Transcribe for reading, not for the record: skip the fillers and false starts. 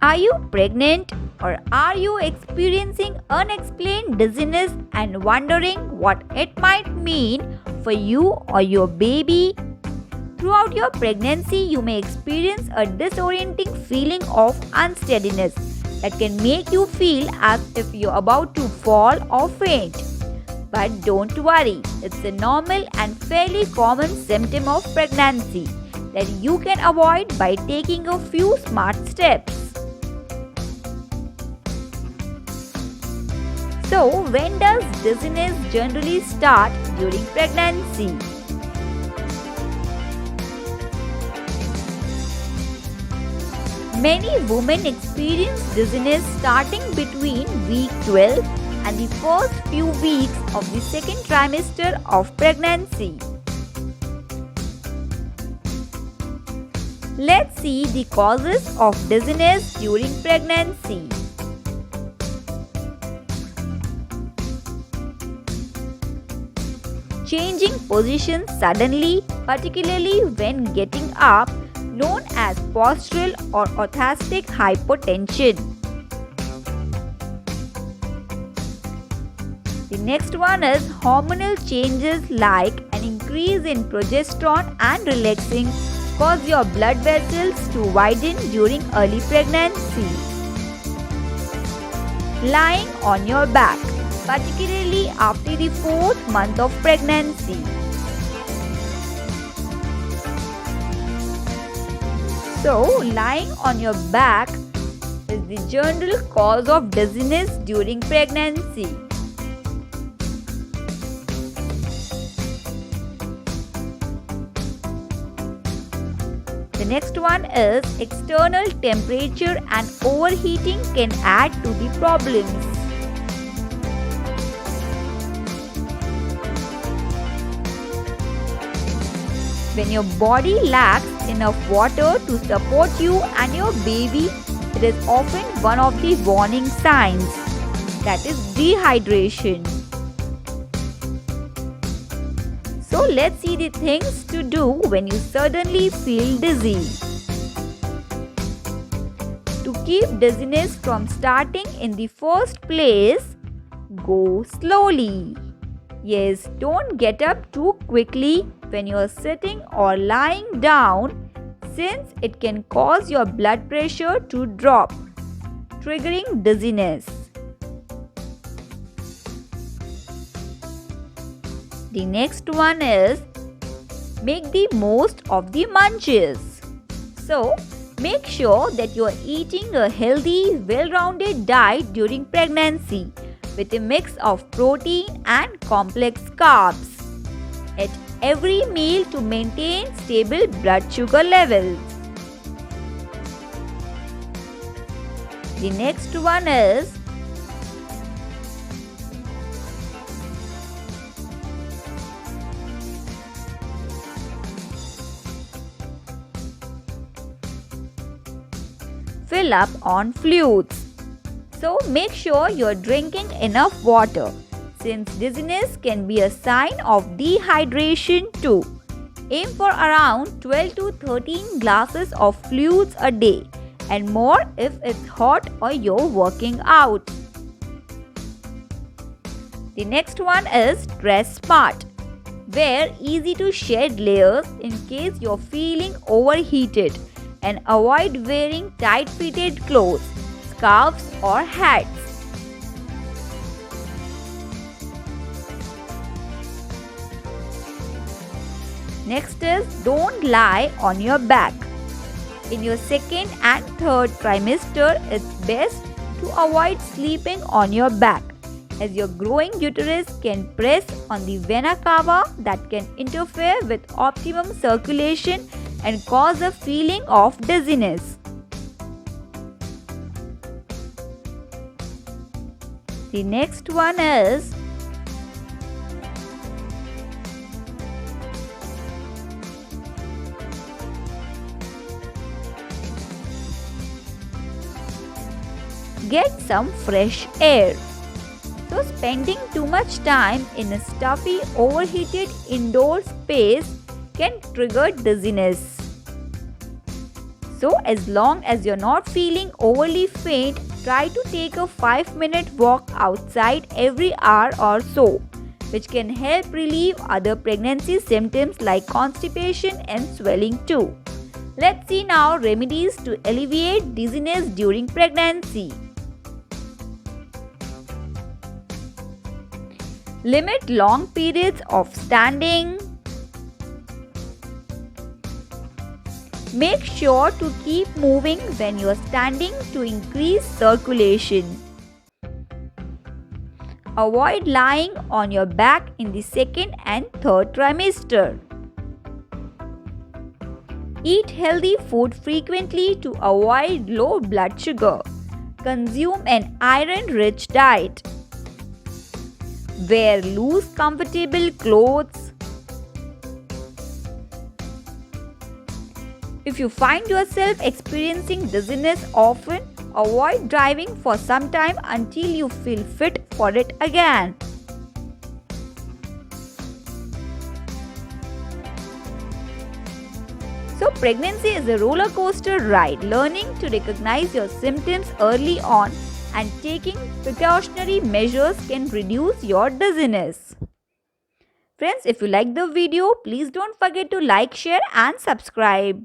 Are you pregnant or are you experiencing unexplained dizziness and wondering what it might mean for you or your baby? Throughout your pregnancy, you may experience a disorienting feeling of unsteadiness that can make you feel as if you're about to fall or faint. But don't worry, it's a normal and fairly common symptom of pregnancy that you can avoid by taking a few smart steps. So, when does dizziness generally start during pregnancy? Many women experience dizziness starting between week 12 and the first few weeks of the second trimester of pregnancy. Let's see the causes of dizziness during pregnancy. Changing positions suddenly, particularly when getting up, known as postural or orthostic hypotension. The next one is hormonal changes like an increase in progesterone and relaxing cause your blood vessels to widen during early pregnancy. Lying on your back, particularly after the 4th month of pregnancy. So, lying on your back is the general cause of dizziness during pregnancy. The next one is external temperature and overheating can add to the problems. When your body lacks enough water to support you and your baby, it is often one of the warning signs, that is dehydration. So let's see the things to do when you suddenly feel dizzy. To keep dizziness from starting in the first place, go slowly. Yes, don't get up too quickly when you are sitting or lying down, since it can cause your blood pressure to drop, triggering dizziness. The next one is make the most of the munchies. So, make sure that you are eating a healthy, well-rounded diet during pregnancy with a mix of protein and complex carbs at every meal to maintain stable blood sugar levels. The next one is fill up on fluids. So make sure you're drinking enough water, since dizziness can be a sign of dehydration too. Aim for around 12 to 13 glasses of fluids a day and more if it's hot or you're working out. The next one is dress smart. Wear easy to shed layers in case you're feeling overheated and avoid wearing tight-fitted clothes, scarves or hats. Next is don't lie on your back. In your second and third trimester, it's best to avoid sleeping on your back, as your growing uterus can press on the vena cava that can interfere with optimum circulation and cause a feeling of dizziness. The next one is get some fresh air. So spending too much time in a stuffy, overheated indoor space can trigger dizziness. So, as long as you're not feeling overly faint, try to take a 5-minute walk outside every hour or so, which can help relieve other pregnancy symptoms like constipation and swelling too. Let's see now remedies to alleviate dizziness during pregnancy. Limit long periods of standing. Make sure to keep moving when you are standing to increase circulation. Avoid lying on your back in the second and third trimester. Eat healthy food frequently to avoid low blood sugar. Consume an iron-rich diet. Wear loose, comfortable clothes. If you find yourself experiencing dizziness often, avoid driving for some time until you feel fit for it again. So, pregnancy is a roller coaster ride. Learning to recognize your symptoms early on and taking precautionary measures can reduce your dizziness. Friends, if you like the video, please don't forget to like, share and subscribe.